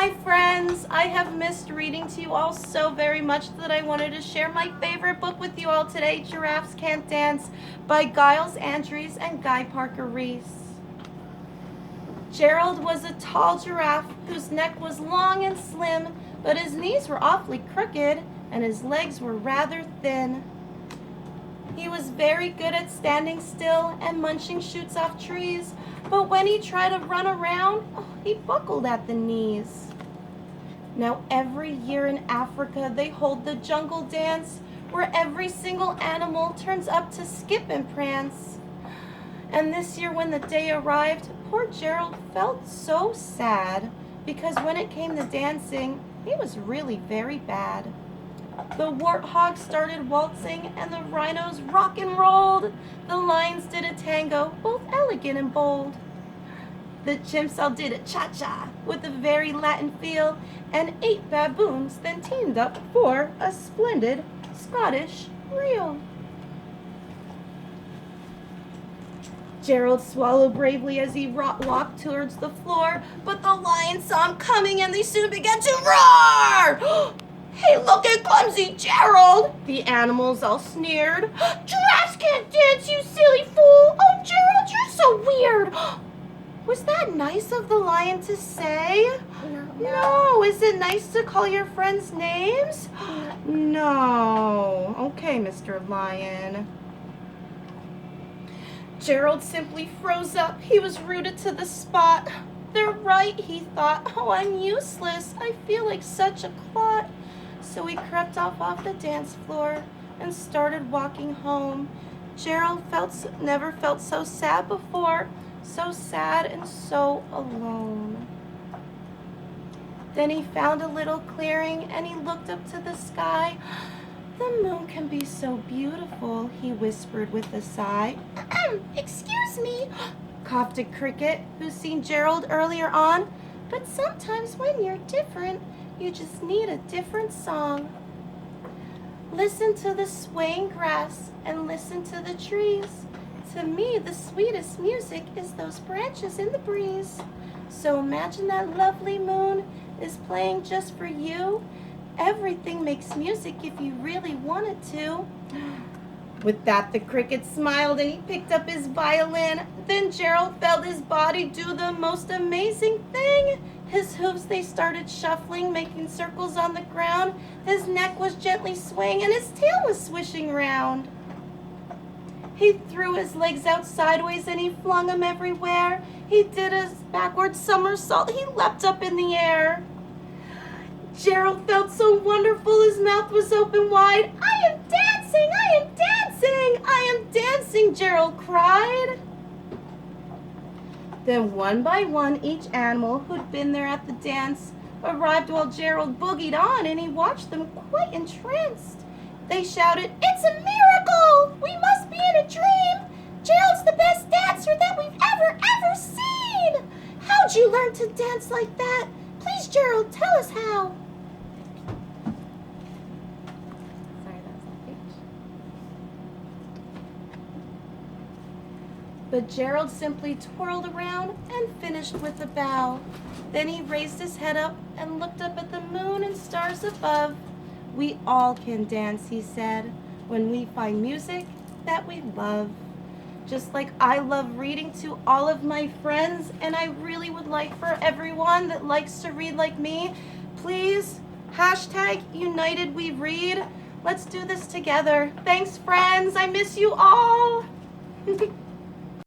Hi friends, I have missed reading to you all so very much that I wanted to share my favorite book with you all today, Giraffes Can't Dance by Giles Andrews and Guy Parker Reese. Gerald was a tall giraffe whose neck was long and slim, but his knees were awfully crooked and his legs were rather thin. He was very good at standing still and munching shoots off trees, but when he tried to run around, he buckled at the knees. Now every year in Africa they hold the jungle dance, where every single animal turns up to skip and prance. And this year when the day arrived, poor Gerald felt so sad, because when it came to dancing, he was really very bad. The warthogs started waltzing and the rhinos rock and rolled. The lions did a tango, both elegant and bold. The chimps all did a cha-cha with a very Latin feel, and 8 baboons then teamed up for a splendid Scottish reel. Gerald swallowed bravely as he walked towards the floor, but the lions saw him coming and they soon began to roar! Hey, look at clumsy Gerald! The animals all sneered. Giraffes can't dance, you silly fool! Oh, Gerald, you're so weird! Was that nice of the lion to say? No. Is it nice to call your friends names? No. Okay, Mr. Lion. Gerald simply froze up. He was rooted to the spot. They're right, he thought. Oh, I'm useless. I feel like such a clot. So he crept off the dance floor and started walking home. Gerald never felt so sad before, so sad and so alone. Then he found a little clearing and he looked up to the sky. The moon can be so beautiful, he whispered with a sigh. Excuse me, coughed a cricket who'd seen Gerald earlier on. But sometimes when you're different, you just need a different song. Listen to the swaying grass and listen to the trees. To me, the sweetest music is those branches in the breeze. So imagine that lovely moon is playing just for you. Everything makes music if you really want it to. With that, the cricket smiled and he picked up his violin. Then Gerald felt his body do the most amazing thing. His hooves, they started shuffling, making circles on the ground. His neck was gently swaying and his tail was swishing round. He threw his legs out sideways and he flung them everywhere. He did a backward somersault. He leapt up in the air. Gerald felt so wonderful, his mouth was open wide. I am dancing, I am dancing, I am dancing, Gerald cried. Then one by one, each animal who'd been there at the dance arrived while Gerald boogied on, and he watched them quite entranced. They shouted, "It's a miracle! We must be in a dream! Gerald's the best dancer that we've ever seen! How'd you learn to dance like that? Please, Gerald, tell us how." But Gerald simply twirled around and finished with a bow. Then he raised his head up and looked up at the moon and stars above. We all can dance, he said, when we find music that we love. Just like I love reading to all of my friends, and I really would like for everyone that likes to read like me, please, #UnitedWeRead. Let's do this together. Thanks, friends. I miss you all.